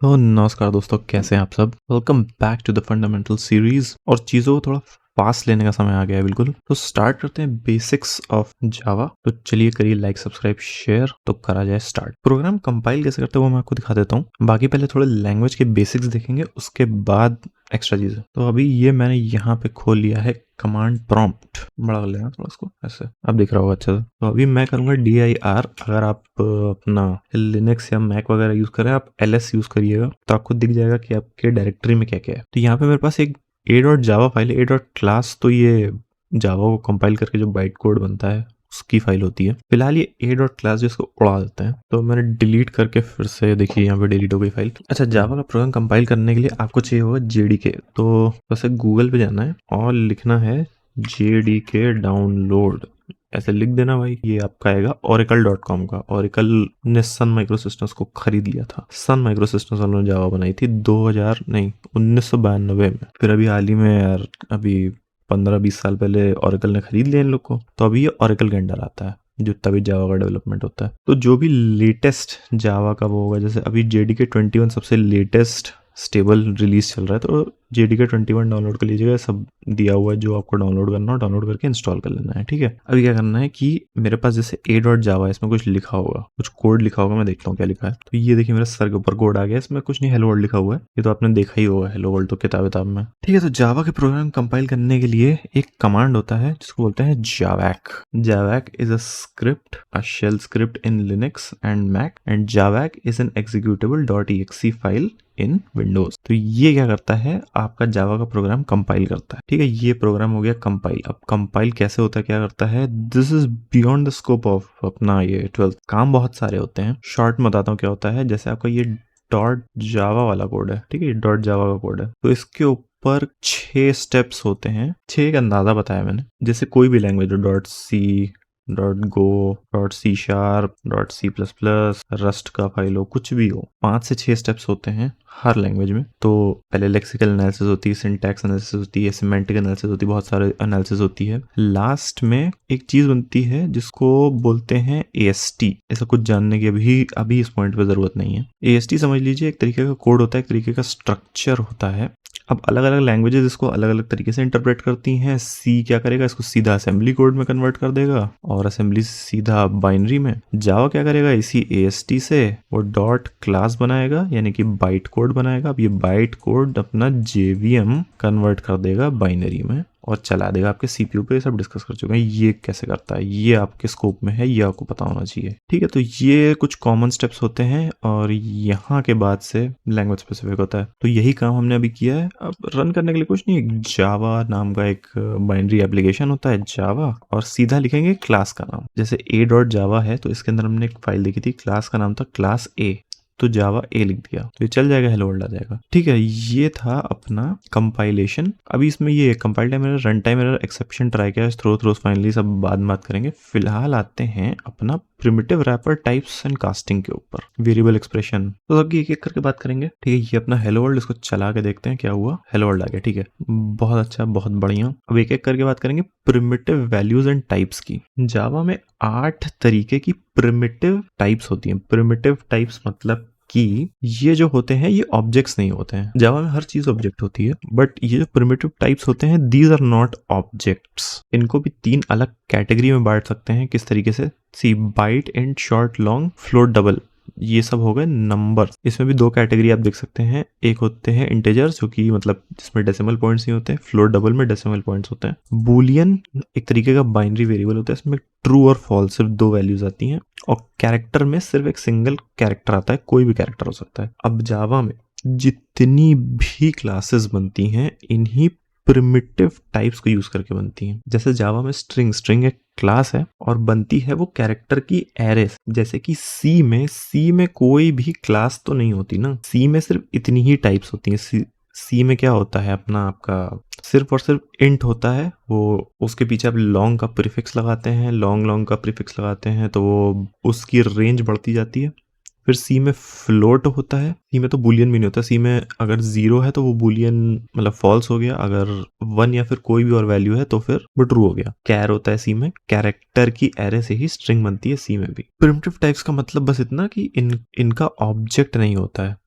तो नमस्कार दोस्तों, कैसे हैं आप सब। Welcome back to the fundamental series. और चीज़ों को थोड़ा फास्ट लेने का समय आ गया है बिल्कुल। तो स्टार्ट करते हैं बेसिक्स ऑफ जावा। तो चलिए करिए लाइक सब्सक्राइब शेयर, तो करा जाए स्टार्ट। प्रोग्राम कंपाइल कैसे करते हैं वो मैं आपको दिखा देता हूँ। बाकी पहले थोड़े लैंग्वेज के बेसिक्स देखेंगे, उसके बाद एक्स्ट्रा चीज़ें। तो अभी ये मैंने यहाँ पे खोल लिया है कमांड प्रॉम्प्ट। बड़ा कर लेना थोड़ा इसको, ऐसे अब दिख रहा होगा अच्छे से। तो अभी मैं करूँगा dir। अगर आप अपना लिनक्स या मैक वगैरह यूज़ करें, आप ls यूज़ करिएगा तो आपको दिख जाएगा कि आपके डायरेक्टरी में क्या क्या है। तो यहाँ पे मेरे पास एक a.java फाइल है, a.class। तो ये जावा को कंपाइल करके जो बाइट कोड बनता है उसकी फाइल होती है। फिलहाल ये a.class जिसको उड़ा देते हैं। तो मैंने डिलीट करके फिर से देखिए यहाँ पे डिलीट हो गई फाइल। अच्छा, जावा का प्रोग्राम कंपाइल करने के लिए आपको चाहिए होगा JDK। तो वैसे गूगल पे जाना है और लिखना है JDK डाउनलोड, ऐसे लिख देना भाई। ये आपका आएगा oracle.com का। ओरेकल ने सन माइक्रो सिस्टम्स को खरीद लिया था। सन माइक्रो सिस्टम्स वालों ने जावा बनाई थी 1992 में। फिर अभी हाल ही में यार, अभी 15-20 साल पहले ओरेकल ने खरीद लिया इन लोग को। तो अभी ये ओरेकल के अंडर आता है, जो तभी जावा का डेवलपमेंट होता है। तो जो भी लेटेस्ट जावा का वो होगा, जैसे अभी JDK 21 सबसे लेटेस्ट स्टेबल रिलीज चल रहा है। तो JDK 21 डाउनलोड कर लीजिएगा। सब दिया हुआ है, जो आपको डाउनलोड करना हो डाउनलोड करके इंस्टॉल कर लेना है। ठीक है, अभी क्या करना है कि मेरे पास जैसे a.java है, इसमें कुछ लिखा होगा, कुछ कोड लिखा होगा। मैं देखता हूँ क्या लिखा है। तो ये देखिए मेरे सर के ऊपर कोड आ गया। इसमें कुछ नहीं, हेलो वर्ल्ड लिखा हुआ है। ये तो आपने देखा ही होगा, हेलो वर्ल्ड तो किताब में। ठीक है, तो जावा के प्रोग्राम कंपाइल करने के लिए एक कमांड होता है जिसको बोलते हैं javac। javac is a script, a shell script in Linux and Mac, and javac is an executable .exe file in Windows. तो ये क्या करता है, आपका जावा का प्रोग्राम कंपाइल करता है। ठीक है, ये प्रोग्राम हो गया कंपाइल। अब कंपाइल कैसे होता है, क्या करता है, this is beyond the scope of अपना ये 12th। काम बहुत सारे होते हैं, शॉर्ट में बताता हूँ क्या होता है। जैसे आपका ये .java वाला कोड है, ठीक है, ये .java का कोड है। तो इसके ऊपर 6 स्टेप्स होते हैं। 6 का अंदाजा बताया मैंने। जैसे कोई भी लैंग्वेज हो, .c, .go, .c#, .c++, rust का फाइल हो, कुछ भी हो, 5 से 6 स्टेप्स होते हैं हर लैंग्वेज में। तो पहले लेक्सिकल एनालिसिस होती है, सिंटैक्स एनालिसिस होती है, सिमेंटिक एनालिसिस होती है, बहुत सारे एनालिसिस होती है। लास्ट में एक चीज बनती है जिसको बोलते हैं AST। ऐसा कुछ जानने की अभी इस पॉइंट पे जरूरत नहीं है। AST समझ लीजिए एक तरीके का कोड होता है, एक तरीके का स्ट्रक्चर होता है। अब अलग अलग लैंग्वेजेस इसको अलग अलग तरीके से इंटरप्रेट करती हैं। सी क्या करेगा, इसको सीधा असेंबली कोड में कन्वर्ट कर देगा, और असेंबली सीधा बाइनरी में। जावा क्या करेगा, इसी AST से वो डॉट क्लास बनाएगा, यानी कि बाइट कोड बनाएगा। अब ये बाइट कोड अपना JVM कन्वर्ट कर देगा बाइनरी में और चला देगा आपके CPU पे। सब डिस्कस कर चुके हैं ये कैसे करता है, ये आपके स्कोप में है, ये आपको पता होना चाहिए। ठीक है, तो ये कुछ कॉमन स्टेप्स होते हैं और यहाँ के बाद से लैंग्वेज स्पेसिफिक होता है। तो यही काम हमने अभी किया है। अब रन करने के लिए कुछ नहीं, जावा नाम का एक बाइनरी एप्लीकेशन होता है जावा, और सीधा लिखेंगे क्लास का नाम। जैसे a.java है, तो इसके अंदर हमने एक फाइल देखी थी, क्लास का नाम था क्लास A। तो जावा A लिख दिया तो ये चल जाएगा, हेलो वर्ल्ड आ जाएगा। ठीक है, ये था अपना कंपाइलेशन। अभी इसमें ये compile time error, run time error, exception try किया, थ्रोज फाइनली सब बाद में बात करेंगे। फिलहाल आते हैं अपना primitive wrapper types and casting के ऊपर, वेरिएबल एक्सप्रेशन। तो सबकी एक एक करके बात करेंगे। ठीक है, ये अपना हेलो वर्ल्ड, इसको चला के देखते हैं क्या हुआ। हेलो वर्ल्ड आ गया। ठीक है, बहुत अच्छा, बहुत बढ़िया। अब एक एक करके बात करेंगे प्रिमिटिव वैल्यूज एंड टाइप्स की। जावा में 8 तरीके की प्रिमिटिव टाइप्स होती हैं। प्रिमिटिव टाइप्स मतलब कि ये जो होते हैं ये ऑब्जेक्ट्स नहीं होते हैं। जावा में हर चीज ऑब्जेक्ट होती है, बट ये जो प्रिमिटिव टाइप्स होते हैं, दीज आर नॉट ऑब्जेक्ट्स। इनको भी 3 अलग कैटेगरी में बांट सकते हैं। किस तरीके से, C byte, int, short, long, float, double. ये सब हो गए नंबर। इसमें भी 2 कैटेगरी आप देख सकते हैं। एक होते हैं इंटीजर्स, जो कि मतलब जिसमें डेसिमल पॉइंट्स नहीं होते हैं। फ्लोट डबल में डेसिमल पॉइंट्स होते हैं। बूलियन एक तरीके का बाइनरी वेरिएबल होता है, इसमें ट्रू और फॉल्स सिर्फ 2 वैल्यूज आती हैं। और कैरेक्टर में सिर्फ एक सिंगल कैरेक्टर आता है, कोई भी कैरेक्टर हो सकता है। अब जावा में जितनी भी क्लासेस बनती हैं, इन्हीं प्रिमिटिव टाइप्स को यूज करके बनती हैं। जैसे जावा में स्ट्रिंग एक क्लास है और बनती है वो कैरेक्टर की एरे। जैसे कि सी में कोई भी क्लास तो नहीं होती ना, सी में सिर्फ इतनी ही टाइप्स होती हैं। सी में क्या होता है, अपना आपका सिर्फ और सिर्फ इंट होता है। वो उसके पीछे आप लॉन्ग का प्रीफिक्स लगाते हैं, लॉन्ग का प्रीफिक्स लगाते हैं, तो वो उसकी रेंज बढ़ती जाती है। फिर सी में फ्लोट होता है। सी में तो बूलियन भी नहीं होता। सी में अगर 0 है तो वो बूलियन मतलब फॉल्स हो गया, अगर 1 या फिर कोई भी और वैल्यू है तो फिर वो ट्रू हो गया। कैर होता है सी में, कैरेक्टर की एरे से ही स्ट्रिंग बनती है सी में भी। प्रिमिटिव टाइप्स का मतलब बस इतना कि इनका ऑब्जेक्ट नहीं होता है।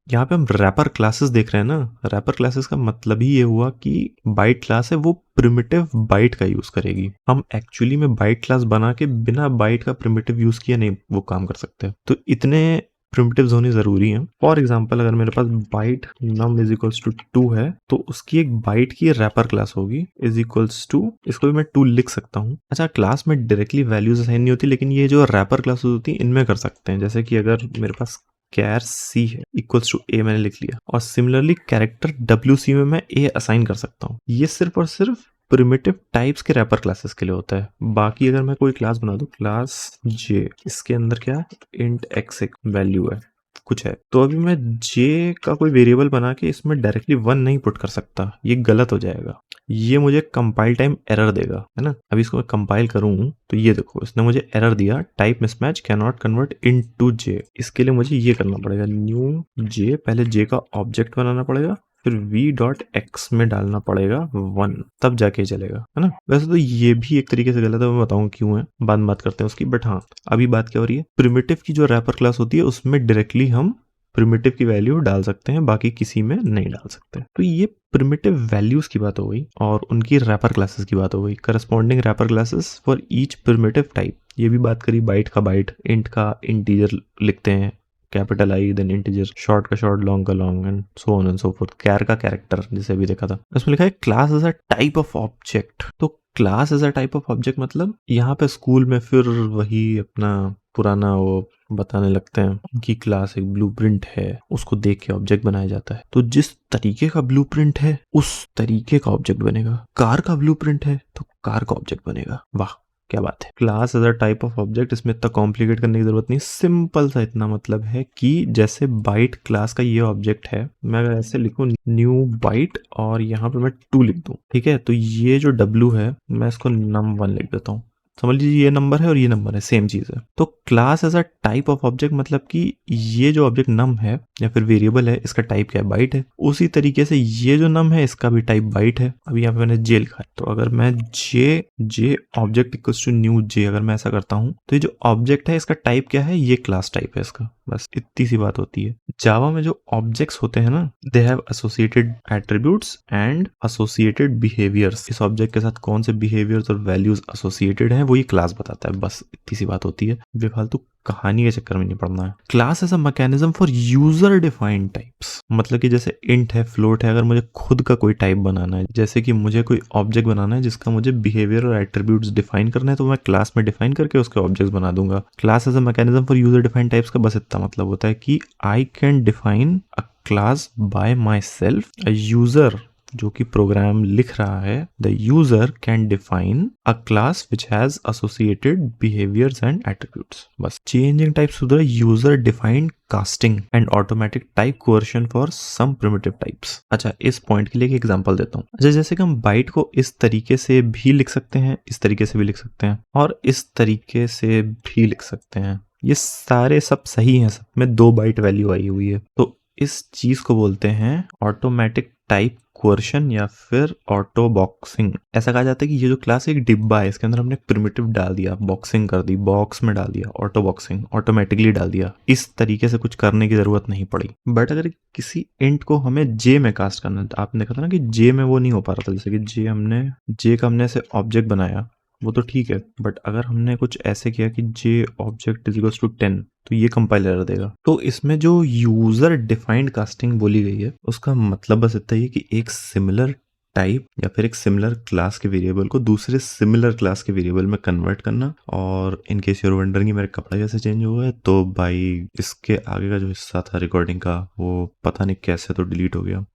यहाँ पे हम रैपर क्लासेस देख रहे हैं ना। रैपर क्लासेस का मतलब ही ये हुआ कि बाइट क्लास है वो प्रिमिटिव बाइट का यूज करेगी। हम एक्चुअली में बाइट क्लास बना के बिना बाइट का प्रिमिटिव यूज किए नहीं वो काम कर सकते। तो इतने प्रिमिटिव्स होने जरूरी हैं। फॉर एग्जांपल अगर मेरे पास byte num is equals to 2 है तो उसकी एक बाइट की रैपर क्लास होगी इज इक्वल्स टू, इसको भी मैं 2 लिख सकता हूँ। अच्छा, क्लास में डायरेक्टली वैल्यूज असाइन नहीं होती, लेकिन ये जो रैपर क्लासेस होती है इनमें कर सकते हैं। जैसे कि अगर मेरे पास कैर सी है इक्वल्स टू ए मैंने लिख लिया, और सिमिलरली कैरेक्टर डब्ल्यू सी में मैं ए असाइन कर सकता हूँ। ये सिर्फ और सिर्फ प्रिमिटिव टाइप्स के रैपर क्लासेस के लिए होता है। बाकी अगर मैं कोई क्लास बना दूं क्लास जे, इसके अंदर क्या इंट एक्स एक वैल्यू है कुछ है, तो अभी मैं जे का कोई वेरिएबल बना के इसमें डायरेक्टली 1 नहीं पुट कर सकता, ये गलत हो जाएगा। ये मुझे कंपाइल टाइम एरर देगा, है ना। अभी इसको मैं कंपाइल करूं तो ये देखो इसने मुझे एरर दिया, type mismatch cannot convert into J. इसके लिए मुझे ये करना पड़ेगा, न्यू जे, पहले जे का ऑब्जेक्ट बनाना पड़ेगा, फिर v.x में डालना पड़ेगा 1, तब जाके चलेगा, है ना। वैसे तो ये भी एक तरीके से गलत है, मैं बताऊं क्यों है, बाद में बात करते हैं उसकी। बट हाँ, अभी बात क्या हो रही है, प्रिमिटिव की जो रैपर क्लास होती है उसमें डायरेक्टली हम प्रिमिटिव की वैल्यू डाल सकते हैं, बाकी किसी में नहीं डाल सकते। तो ये प्रिमिटिव वैल्यूज की बात हो गई और उनकी रैपर क्लासेस की बात हो गई। Corresponding wrapper classes for each primitive type, ये भी बात करी। बाइट का बाइट, इंट का इंटीजर लिखते हैं capital I, then integer, short का शॉर्ट, लॉन्ग का long, and so on and so forth. Char का कैरेक्टर, जैसे अभी देखा था, इसमें लिखा है class is a type of object. तो class is a type of object मतलब यहाँ पे स्कूल में फिर वही अपना पुराना वो बताने लगते हैं कि क्लास एक ब्लूप्रिंट है, उसको देख के ऑब्जेक्ट बनाया जाता है। तो जिस तरीके का ब्लूप्रिंट है उस तरीके का ऑब्जेक्ट बनेगा। कार का ब्लूप्रिंट है तो कार का ऑब्जेक्ट बनेगा। वाह क्या बात है। Class as a type of object, इसमें इतना कॉम्प्लिकेट करने की जरूरत नहीं, सिंपल सा इतना मतलब है कि जैसे बाइट क्लास का ये ऑब्जेक्ट है, मैं अगर ऐसे लिखूं न्यू बाइट और यहाँ पे मैं 2 लिख दूं, ठीक है, तो ये जो w है मैं इसको num1 लिख देता हूँ। समझ लीजिए ये नंबर है और ये नंबर है, सेम चीज है। तो class as a type of object मतलब कि ये जो ऑब्जेक्ट नम है या फिर वेरिएबल है, इसका टाइप क्या है, बाइट है। उसी तरीके से ये जो नम है इसका भी टाइप बाइट है। अभी यहाँ पे मैंने जे लिखा है, तो अगर मैं जे ऑब्जेक्ट इक्वल्स टू न्यू जे अगर मैं ऐसा करता हूँ तो ये जो ऑब्जेक्ट है इसका टाइप क्या है, ये क्लास टाइप है इसका। बस इतनी सी बात होती है। जावा में जो ऑब्जेक्ट्स होते हैं ना, they have associated attributes and associated behaviours. इस ऑब्जेक्ट के साथ कौन से बिहेवियर्स और वैल्यूज एसोसिएटेड हैं वो ये क्लास बताता है। बस इतनी सी बात होती है, बेफालतू कहानी के चक्कर में नहीं पड़ना है। Class as a mechanism for user defined types, मतलब कि जैसे इंट है, फ्लोट है, अगर मुझे खुद का कोई टाइप बनाना है, जैसे कि मुझे कोई ऑब्जेक्ट बनाना है जिसका मुझे बिहेवियर और एट्रीब्यूट्स डिफाइन करना है, तो मैं क्लास में डिफाइन करके उसके ऑब्जेक्ट्स बना दूंगा। Class as a mechanism for user defined types का बस इतना मतलब होता है कि I can define a class by myself. A user जो कि प्रोग्राम लिख रहा है, the user can define a class which has associated behaviours and attributes. बस changing types to the user defined casting and automatic type conversion for some primitive types. अच्छा, इस point के लिए एक एग्जांपल देता हूँ। अच्छा, जैसे कि हम बाइट को इस तरीके से भी लिख सकते हैं, इस तरीके से भी लिख सकते हैं, और इस तरीके से भी लिख सकते हैं। ये सारे सब सही हैं, सब में 2 बाइट वैल्यू आई हुई है। तो इस चीज को बोलते हैं ऑटोमेटिक टाइप कोवर्शन या फिर ऑटो बॉक्सिंग। ऐसा कहा जाता है कि ये जो क्लास एक डिब्बा है, इसके अंदर हमने प्रिमिटिव डाल दिया, बॉक्सिंग कर दी, बॉक्स में डाल दिया, ऑटो बॉक्सिंग, ऑटोमेटिकली डाल दिया। इस तरीके से कुछ करने की जरूरत नहीं पड़ी। बट अगर किसी इंट को हमें जे में कास्ट करना है, आपने देखा था ना कि जे में वो नहीं हो पा रहा था, जैसे कि जे का हमने ऐसे ऑब्जेक्ट बनाया, वो तो ठीक है, बट अगर हमने कुछ ऐसे किया कि जे ऑब्जेक्ट इज इक्वल्स टू 10, तो ये कंपाइलर एरर देगा। तो इसमें जो यूजर डिफाइंड कास्टिंग बोली गई है उसका मतलब बस इतना ही है कि एक सिमिलर टाइप या फिर एक सिमिलर क्लास के वेरिएबल को दूसरे सिमिलर क्लास के वेरिएबल में कन्वर्ट करना। और इन केस यूर वंडरिंग मेरे कपड़ा कैसे चेंज हुआ है, तो भाई इसके आगे का जो हिस्सा था रिकॉर्डिंग का वो पता नहीं कैसे तो डिलीट हो गया।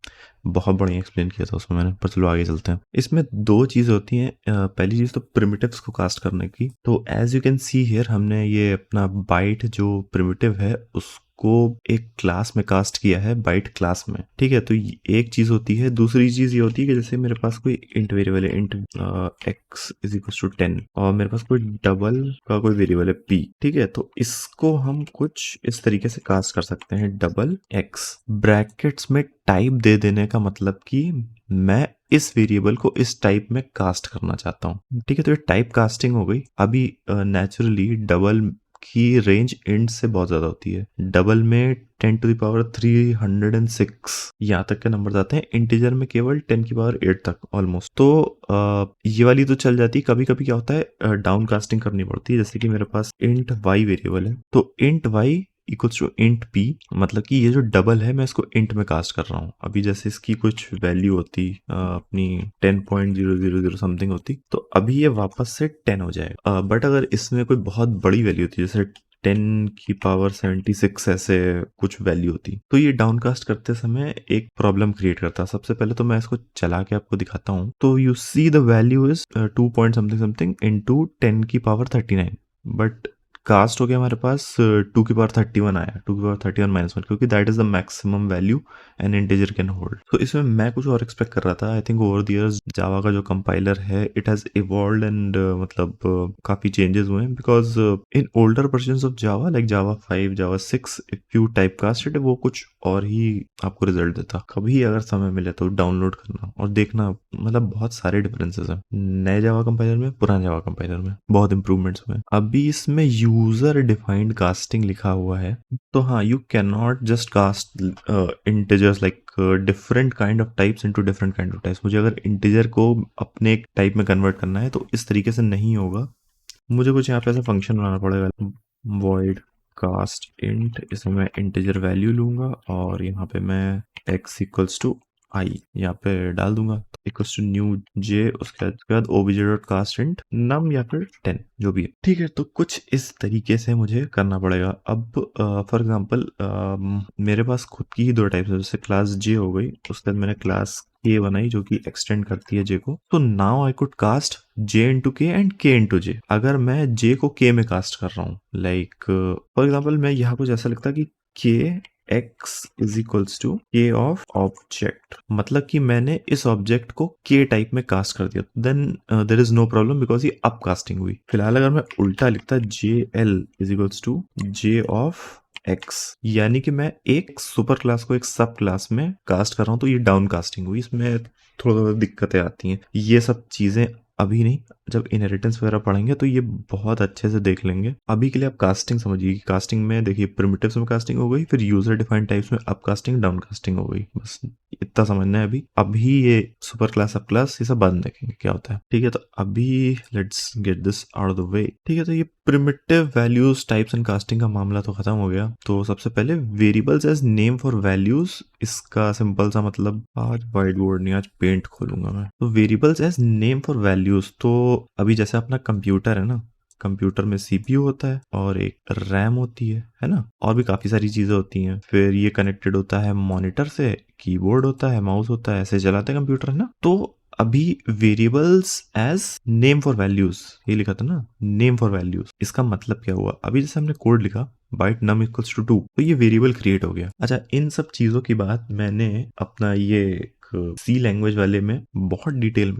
बहुत बढ़िया एक्सप्लेन किया था उसमें मैंने, पर चलो आगे चलते हैं। इसमें 2 चीज़ होती हैं। पहली चीज़ तो प्रिमिटिव्स को कास्ट करने की। तो as you can see here हमने ये अपना बाइट जो प्रिमिटिव है उसको एक क्लास में कास्ट किया है, बाइट क्लास में, ठीक है। तो एक चीज होती है। दूसरी चीज ये होती है कि जैसे मेरे पास कोई इंट वेरिएबल है, int x is equal to 10, और मेरे पास कोई डबल का कोई वेरिएबल है पी, ठीक है। तो इसको हम कुछ इस तरीके से कास्ट कर सकते हैं, डबल एक्स ब्रैकेट्स में टाइप दे देने का मतलब कि मैं इस वेरिएबल को इस टाइप में कास्ट करना चाहता हूँ, ठीक है। तो ये टाइप कास्टिंग हो गई। अभी नेचुरली डबल की रेंज इंट से बहुत ज्यादा होती है। डबल में 10⁻306 यहाँ तक के नंबर आते हैं, इंटीजर में केवल 10⁸ तक ऑलमोस्ट। तो ये वाली तो चल जाती है। कभी कभी क्या होता है, डाउन कास्टिंग करनी पड़ती है। जैसे कि मेरे पास इंट y वेरिएबल है, तो int y equals to int p, मतलब कि ये जो डबल है मैं इसको इंट में कास्ट कर रहा हूँ। अभी जैसे इसकी कुछ वैल्यू होती अपनी 10.000 समथिंग होती, तो अभी ये वापस से 10 हो जाएगा। बट अगर इसमें कोई बहुत बड़ी वैल्यू होती, जैसे 10⁻76 ऐसे कुछ वैल्यू होती, तो ये डाउनकास्ट करते समय एक प्रॉब्लम क्रिएट करता है। सबसे पहले तो मैं इसको चला के आपको दिखाता हूँ। तो you see the value is 2 point something something into 10⁻39, but cast हो गया हमारे पास 2⁻31 आया, 2⁻31 - 1, क्योंकि that is the maximum value an integer can hold. तो इसमें मैं कुछ और एक्सपेक्ट कर रहा था। I think over the years Java का जो कंपाइलर है इट हैज इवॉल्व्ड एंड मतलब काफी चेंजेस हुए हैं, because in older versions of Java like Java 5, Java 6, if you type cast it, वो कुछ और ही आपको रिजल्ट देता। कभी अगर समय मिले तो डाउनलोड करना और देखना, मतलब बहुत सारे डिफरेंसेस हैं नए जावा कंपाइलर में, पुराने जावा कंपाइलर में, बहुत इंप्रूवमेंट्स हुए हैं। अभी इसमें यूजर डिफाइंड कास्टिंग लिखा हुआ है, तो हाँ, you can not just cast integers like different kind of types into different kind of types. मुझे अगर इंटीजर को अपने एक टाइप में कन्वर्ट करना है तो इस तरीके से नहीं होगा। मुझे कुछ यहाँ पे ऐसा फंक्शन बनाना पड़ेगा, void cast int, इसमें मैं इंटीजर वैल्यू लूंगा और यहाँ पे मैं x इक्वल्स टू आई यहाँ पे डाल दूंगा, इक्वल्स टू न्यू j, उसके बाद obj.cast_int num या फिर 10 जो भी है। ठीक है, तो कुछ इस तरीके से मुझे करना पड़ेगा। अब फॉर एग्जांपल मेरे पास खुद की ही दो टाइप्स है, जैसे क्लास j हो गई, उसके बाद मैंने क्लास k बनाई जो कि एक्सटेंड करती है j को। तो now I could cast j into k and k into j। अगर मैं j को k में कास्ट कर रहा हूँ, लाइक फॉर एग्जांपल मैं यहाँ कुछ ऐसा लिखता कि k x is equals to k of object, मतलब कि मैंने इस ऑब्जेक्ट को k टाइप में कास्ट कर दिया, then there is no problem because ये अप कास्टिंग हुई। फिलहाल अगर मैं उल्टा लिखता jl is equals to j of x, यानी कि मैं एक सुपर क्लास को एक सब क्लास में कास्ट कर रहा हूँ, तो ये डाउन कास्टिंग हुई। इसमें थोड़ा दिक्कतें आती हैं, ये सब चीजें अभी नहीं, जब इनहेरिटेंस वगैरह पढ़ेंगे तो ये बहुत अच्छे से देख लेंगे। अभी के लिए आप कास्टिंग समझिए कि कास्टिंग में देखिए प्रिमिटिव्स में कास्टिंग हो गई, फिर यूजर डिफाइंड टाइप्स में अप कास्टिंग डाउन कास्टिंग हो गई, बस इतना समझना है। अभी ये सुपर क्लास सब क्लास ये सब बाद में देखेंगे क्या होता है। ठीक है, तो अभी let's get this out of the way. ठीक है, तो ये primitive values types and casting का मामला तो खत्म हो गया। तो सबसे पहले variables as name for values, इसका सिंपल सा मतलब, आज व्हाइट बोर्ड नहीं आज पेंट खोलूंगा मैं। तो variables as name for values, तो अभी जैसे अपना कंप्यूटर है ना, कंप्यूटर में सीपीयू होता है और एक रैम होती है ना, और भी काफी सारी चीजें होती हैं। फिर ये कनेक्टेड होता है मॉनिटर से, कीबोर्ड होता है, माउस होता है, ऐसे चलाते हैं कंप्यूटर, है ना। तो अभी variables as name for values ये लिखा था ना, नेम फॉर वैल्यूज, इसका मतलब क्या हुआ? अभी जैसे हमने कोड लिखा बाइट num इक्वल्स टू 2, तो ये वेरिएबल क्रिएट हो गया। अच्छा, इन सब चीजों की बात मैंने अपना ये सी लैंग्वेज वाले में बहुत डिटेल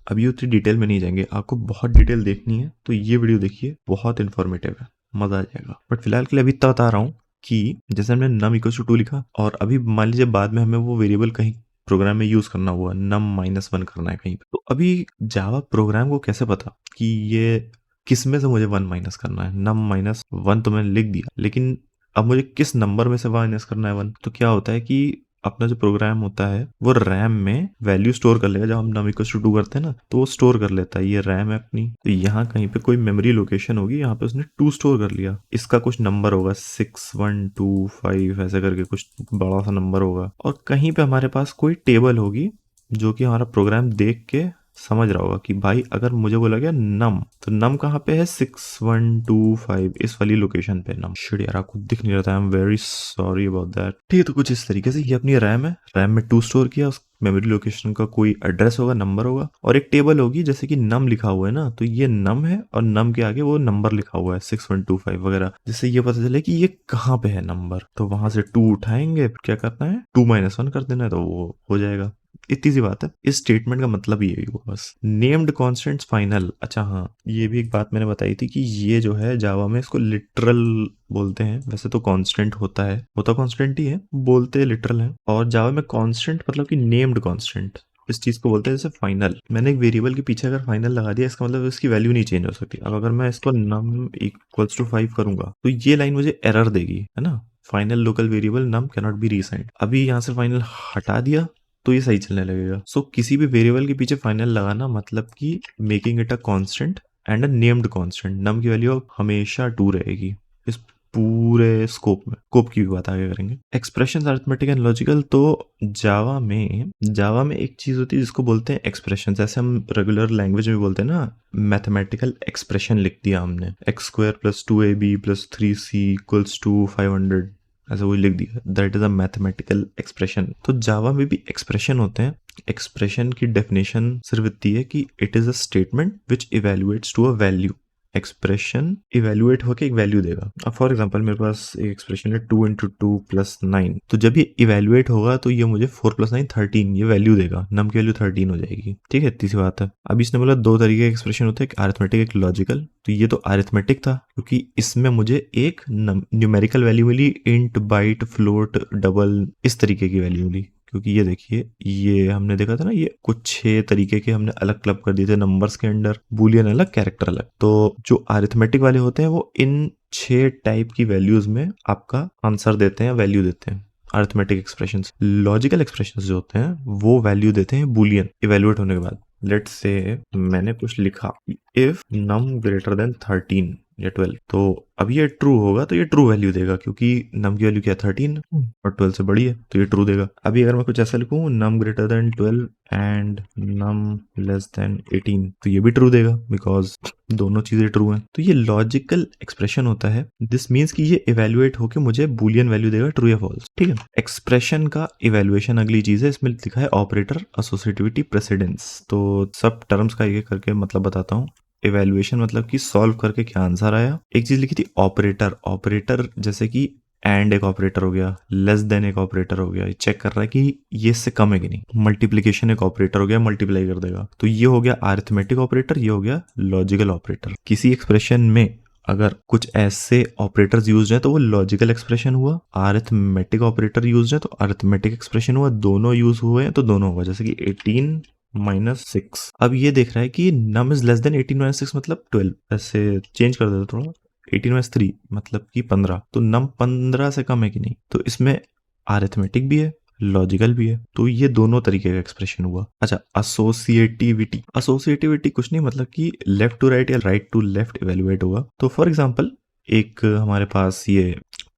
अभी उतनी डिटेल में नहीं जाएंगे। आपको बहुत डिटेल देखनी है तो ये वीडियो देखिए, बहुत इंफॉर्मेटिव है, मजा आ जाएगा। बट फिलहाल के लिए अभी इतना बता रहा हूँ कि जैसे हमने num इक्वल्स टू 2 लिखा, और अभी मान लीजिए बाद में हमें वो वेरिएबल कहीं प्रोग्राम में यूज करना हुआ, num-1 करना है कहीं पे, तो अभी जावा प्रोग्राम को कैसे पता कि ये किस में से मुझे 1 माइनस करना है? num-1 तो मैंने लिख दिया, लेकिन अब मुझे किस नंबर में से माइनस करना है 1? तो क्या होता है कि अपना जो प्रोग्राम होता है वो रैम में वैल्यू स्टोर कर लेगा। जब हम num इक्वल टू 2 करते हैं ना, तो वो स्टोर कर लेता है, ये रैम है अपनी। तो यहाँ कहीं पे कोई मेमोरी लोकेशन होगी, यहाँ पे उसने 2 स्टोर कर लिया, इसका कुछ नंबर होगा 6 1 2 5 ऐसे करके कुछ बड़ा सा नंबर होगा। और कहीं पे हमारे पास कोई टेबल होगी जो कि हमारा प्रोग्राम देख के समझ रहा होगा कि भाई अगर मुझे बोला गया नम, तो नम कहाँ पे है? 6 1 2 5 इस वाली लोकेशन पे नम। शिट यार, आपको दिख नहीं रहा था, I am very sorry about that. ठीक है, तो कुछ इस तरीके से ये अपनी रैम है, रैम में 2 स्टोर किया, उस मेमोरी लोकेशन का कोई एड्रेस होगा, नंबर होगा, और एक टेबल होगी जैसे कि नम लिखा हुआ है ना, तो ये नम है और नम के आगे वो नंबर लिखा हुआ है 6 1 2 5 वगैरह, जिससे ये पता चले कि ये कहाँ पे है नंबर। तो वहां से 2 उठाएंगे, फिर क्या करना है 2 - 1 कर देना है, तो वो हो जाएगा। इतनी सी बात है। इस स्टेटमेंट का मतलब ही यही हुआ बस। Named constants final. अच्छा हाँ, ये भी एक बात मैंने बताई थी कि ये जो है जावा में इसको लिटरल बोलते हैं। वैसे तो कांस्टेंट होता कांस्टेंट ही है, बोलते लिटरल है। और जावा में कांस्टेंट मतलब कि नेम्ड कांस्टेंट इस चीज को बोलते हैं जैसे फाइनल। मैंने एक वेरिएबल के पीछे अगर फाइनल लगा दिया, इसका मतलब इसकी वैल्यू नहीं चेंज हो सकती। अब अगर मैं इसको num इक्वल्स टू 5 करूंगा तो ये लाइन मुझे एरर देगी, है ना, final local variable num cannot be reassigned. अभी यहाँ से फाइनल हटा दिया तो ये सही चलने लगेगा। सो किसी भी वेरिएबल के पीछे फाइनल लगाना मतलब कि making it a constant and a named constant. Num की वैल्यू हमेशा 2 रहेगी इस पूरे स्कोप में। स्कोप की भी बात आगे करेंगे। एक्सप्रेशन अरिथमेटिक एंड लॉजिकल, तो जावा में एक चीज होती है जिसको बोलते हैं एक्सप्रेशन। जैसे हम रेगुलर लैंग्वेज में बोलते हैं ना, मैथमेटिकल एक्सप्रेशन लिख दिया हमने, x² + 2ab + 3c = 500, ऐसा वही लिख दिया, that is a mathematical expression. तो जावा में भी एक्सप्रेशन होते हैं। एक्सप्रेशन की डेफिनेशन सिर्फ इतनी है कि it is a statement which evaluates to a value. Expression evaluate होकर एक वैल्यू देगा। अब फॉर एग्जांपल मेरे पास एक एक्सप्रेशन है 2 × 2 + 9, तो जब ये इवेल्युएट होगा तो ये मुझे 4 + 9 13 ये वैल्यू देगा। नम की वैल्यू 13 हो जाएगी। ठीक है, इतनी सी बात है। अब इसने बोला दो तरीके के एक्सप्रेशन होते हैं, एक अरिथमेटिक एक लॉजिकल। तो ये तो अरिथमेटिक था क्योंकि इसमें मुझे एक न्यूमेरिकल वैल्यू मिली, इंट, बाइट, फ्लोट, डबल, इस तरीके की वैल्यू मिली। क्योंकि ये देखिए, ये हमने देखा था ना, ये कुछ 6 तरीके के हमने अलग क्लब कर दिए थे नंबर्स के अंडर, बूलियन अलग, कैरेक्टर अलग। तो जो अरिथमेटिक वाले होते हैं वो इन 6 टाइप की वैल्यूज में आपका आंसर देते हैं, वैल्यू देते हैं, अरिथमेटिक एक्सप्रेशंस। लॉजिकल एक्सप्रेशंस जो होते हैं वो वैल्यू देते हैं बूलियन इवेल्युएट होने के बाद। लेट्स से मैंने कुछ लिखा, इफ नम ग्रेटर देन 13 या 12, तो अब ये ट्रू होगा तो ये ट्रू वैल्यू देगा क्योंकि नम की वैल्यू क्या 13 और 12 से बड़ी है, तो ये ट्रू देगा। अभी अगर मैं कुछ ऐसा लिखूं, num greater than 12 and num less than 18, तो ये भी ट्रू देगा बिकॉज दोनों चीजें ट्रू हैं। तो ये लॉजिकल एक्सप्रेशन होता है। दिस मीन्स कि ये इवेल्युएट होके मुझे बूलियन वैल्यू देगा, ट्रू या फॉल्स। ठीक है, एक्सप्रेशन का इवेल्युएशन अगली चीज है। इसमें लिखा है ऑपरेटर, एसोसिएटिविटी, प्रेसिडेंस। तो सब टर्म्स का ये करके मतलब बताता हूँ। इवेल्युएशन मतलब कि सॉल्व करके क्या आंसर आया। एक चीज लिखी थी ऑपरेटर। ऑपरेटर जैसे कि एंड एक ऑपरेटर हो गया, लेस देन एक ऑपरेटर हो गया, चेक कर रहा है कि ये इससे कम है कि नहीं। मल्टीप्लिकेशन एक ऑपरेटर हो गया, मल्टीप्लाई कर देगा। तो ये हो गया अरिथमेटिक ऑपरेटर, ये हो गया लॉजिकल ऑपरेटर। किसी एक्सप्रेशन में अगर कुछ ऐसे ऑपरेटर्स यूज हैं तो वो लॉजिकल एक्सप्रेशन हुआ, अरिथमेटिक ऑपरेटर यूज है तो अरिथमेटिक एक्सप्रेशन हुआ, दोनों यूज हुए हैं तो दोनों होगा। जैसे कि 18 -6। अब ये देख रहा है कि नम इज लेस देन 18 - 6 मतलब 12, ऐसे चेंज कर देता थोड़ा, 18 - 3 मतलब कि 15, तो नम 15 से कम है कि नहीं। तो इसमें अरिथमेटिक भी है, लॉजिकल भी है, तो ये दोनों तरीके का एक्सप्रेशन हुआ। अच्छा, एसोसिएटिविटी। एसोसिएटिविटी कुछ नहीं, मतलब कि लेफ्ट टू राइट या राइट टू लेफ्ट इवेल्युएट होगा। तो फॉर एग्जांपल एक हमारे पास ये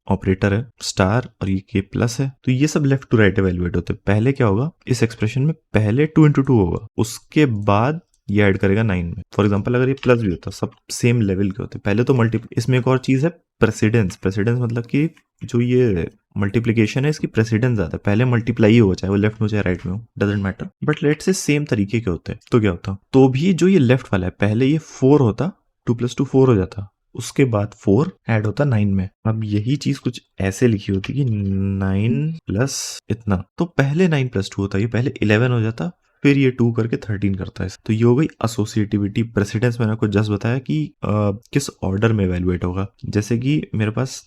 ऑपरेटर है स्टार और ये के प्लस है, तो ये सब लेफ्ट टू राइट इवेल्युएट होते हैं। पहले क्या होगा इस एक्सप्रेशन में, पहले 2 × 2 होगा, उसके बाद ये ऐड करेगा 9 में। फॉर एग्जांपल अगर ये प्लस भी होता, सब सेम लेवल के होते, पहले तो मल्टीप्लाई। इसमें एक और चीज है प्रेसिडेंस। प्रेसिडेंस मतलब कि जो ये मल्टीप्लिकेशन है इसकी प्रेसिडेंस ज्यादा है, पहले मल्टीप्लाई हो, चाहे वो लेफ्ट में चाहे राइट में हो, डजेंट मैटर। बट लेट से सेम तरीके के होते हैं तो क्या होता, तो भी जो ये लेफ्ट वाला है, पहले ये 4 होता, 2 + 2 4 हो जाता, उसके बाद 4 ऐड होता 9 में। अब यही चीज कुछ ऐसे लिखी होती कि 9 प्लस इतना, तो पहले 9 + 2 होता, ये पहले 11 हो जाता, फिर ये 2 करके 13 करता है। तो ये हो गई एसोसिएटिविटी। प्रेसिडेंस मैंने आपको जस्ट बताया कि किस ऑर्डर में इवेल्युएट होगा। जैसे कि मेरे पास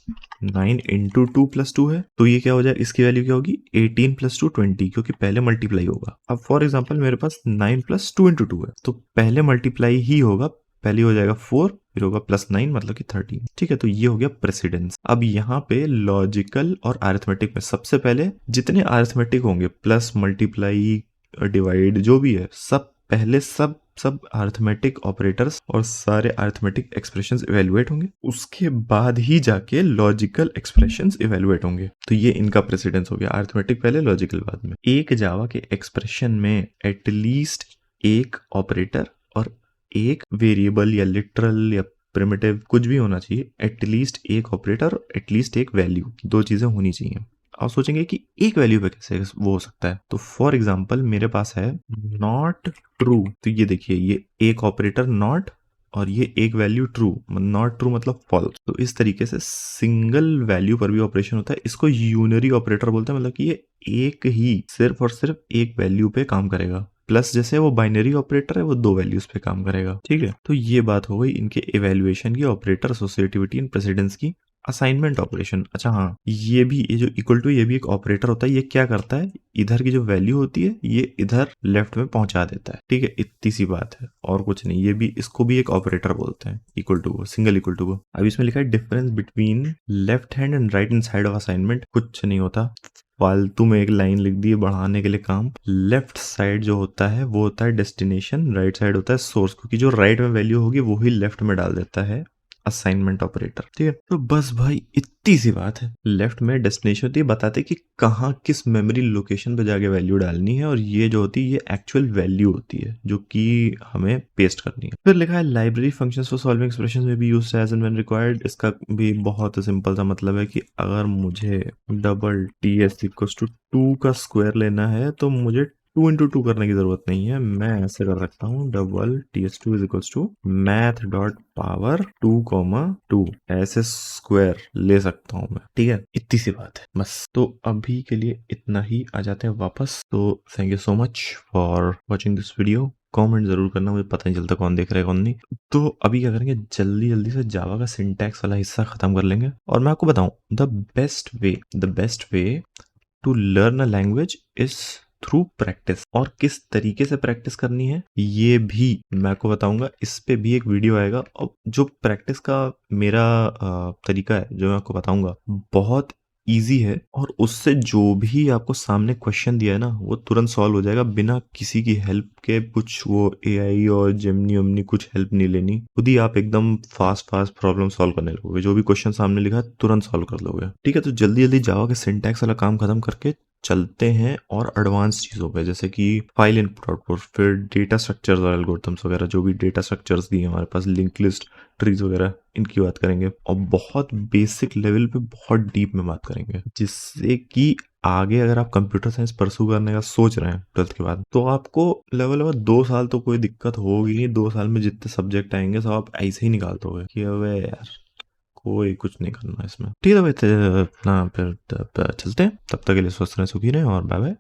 9 × 2 + 2 है, तो ये क्या हो जाए, इसकी वैल्यू क्या होगी 18 + 2 20, क्योंकि पहले मल्टीप्लाई होगा। अब फॉर एग्जाम्पल मेरे पास 9 + 2 × 2 है, तो पहले मल्टीप्लाई ही होगा, पहले हो जाएगा 4, फिर होगा +9 मतलब कि 13। ठीक है, तो ये हो गया प्रेसिडेंस। अब यहाँ पे लॉजिकल और अरिथमेटिक में सबसे पहले जितने अरिथमेटिक होंगे, प्लस, मल्टीप्लाई, डिवाइड, जो भी है, सब पहले सब अरिथमेटिक ऑपरेटर्स और सारे अरिथमेटिक एक्सप्रेशंस इवेल्युएट होंगे, उसके बाद ही जाके लॉजिकल एक्सप्रेशंस इवेल्युएट होंगे। तो ये इनका प्रेसिडेंस हो गया, अरिथमेटिक पहले, लॉजिकल बाद में। एक जावा के एक्सप्रेशन में एटलीस्ट एक ऑपरेटर और एक वेरिएबल या लिटरल या प्रिमिटिव कुछ भी होना चाहिए, एटलीस्ट एक ऑपरेटर, एटलीस्ट एक वैल्यू, दो चीजें होनी चाहिए। आप सोचेंगे कि एक वैल्यू पे कैसे वो हो सकता है, तो फॉर एग्जांपल मेरे पास है नॉट ट्रू, तो ये देखिए, ये एक ऑपरेटर नॉट और ये एक वैल्यू ट्रू, नॉट ट्रू मतलब फॉल्स। तो इस तरीके से सिंगल वैल्यू पर भी ऑपरेशन होता है, इसको यूनरी ऑपरेटर बोलते हैं, मतलब कि ये एक ही सिर्फ और सिर्फ एक वैल्यू पे काम करेगा। प्लस जैसे वो बाइनरी ऑपरेटर है, वो 2 वैल्यूज पे काम करेगा। ठीक है, तो ये बात हो गई इनके इवेल्युएशन की, ऑपरेटर, एसोसिएटिविटी एंड प्रेसिडेंस की। असाइनमेंट ऑपरेशन, अच्छा हाँ, ये जो इक्वल टू, ये भी एक ऑपरेटर होता है। ये क्या करता है, इधर की जो वैल्यू होती है ये इधर लेफ्ट में पहुंचा देता है, ठीक है, इतनी सी बात है और कुछ नहीं। ये भी, इसको भी एक ऑपरेटर बोलते हैं, इक्वल टू को, सिंगल इक्वल टू को। अब इसमें लिखा है difference between left hand and right hand side of assignment, कुछ नहीं होता, फालतू में एक लाइन लिख दी है बढ़ाने के लिए काम। लेफ्ट साइड जो होता है वो होता है डेस्टिनेशन, राइट साइड होता है सोर्स, क्योंकि जो राइट में वैल्यू होगी वो ही लेफ्ट में डाल देता है असाइनमेंट ऑपरेटर, ठीक है। तो बस भाई इतनी सी बात है। लेफ्ट में डेस्टिनेशन होती है, बताते कि कहाँ किस मेमोरी लोकेशन पे जाके वैल्यू डालनी है, और ये जो होती है ये एक्चुअल वैल्यू होती है जो कि हमें पेस्ट करनी है। फिर लिखा है library functions for solving expressions में be used as and when required. इसका भी बहुत सिंपल सा मतलब है कि अगर मुझे double t s equals to 2 का स्क्वायर लेना है तो मुझे 2 इंटू 2 करने की जरूरत नहीं है, मैं ऐसे कर सकता हूँ double t s two is equals to math dot power 2, 2 ऐसे स्क्वायर ले सकता हूँ मैं, ठीक है। इतनी सी बात है बस। तो अभी के लिए इतना ही, आ जाते हैं वापस। तो thank you so much for watching this video. Comment जरूर करना, मुझे पता नहीं चलता कौन देख रहा है कौन नहीं। तो अभी क्या करेंगे, जल्दी जल्दी से जावा का सिंटैक्स वाला हिस्सा खत्म कर लेंगे, और मैं आपको बताऊं the best way to learn a language is through practice. और किस तरीके से प्रैक्टिस करनी है ये भी मैं आपको बताऊंगा, इस पे भी एक वीडियो आएगा। और जो प्रैक्टिस का मेरा तरीका है जो मैं आपको बताऊंगा, बहुत इजी है, और उससे जो भी आपको सामने क्वेश्चन दिया है ना वो तुरंत सॉल्व हो जाएगा बिना किसी की हेल्प के। कुछ वो एआई और जेमिनी वमनी कुछ हेल्प नहीं लेनी, खुद ही आप एकदम फास्ट फास्ट प्रॉब्लम सॉल्व करने लगोगे। जो भी क्वेश्चन सामने लिखा है तुरंत सॉल्व कर लोगे, ठीक है। तो जल्दी जल्दी जावा के सिंटैक्स वाला काम खत्म करके चलते हैं और एडवांस चीज़ों पे, जैसे कि फाइल इनपुट आउटपुट, फिर डेटा स्ट्रक्चर्स और एल्गोरिथम्स वगैरह, जो भी डेटा स्ट्रक्चर्स दिए हमारे पास, लिंक लिस्ट, ट्रीज वगैरह, इनकी बात करेंगे। और बहुत बेसिक लेवल पे बहुत डीप में बात करेंगे, जिससे कि आगे अगर आप कंप्यूटर साइंस परसू करने का सोच रहे हैं 12th के बाद, तो आपको लेवल 2 साल तो कोई दिक्कत होगी नहीं। 2 साल में जितने सब्जेक्ट आएंगे सब आप ऐसे ही निकाल दोगे कि अबे यार कोई कुछ नहीं करना इसमें, ठीक है भाई। अपना फिर चलते हैं, तब तक के लिए स्वस्थ रहें, सुखी रहें, और बाय बाय।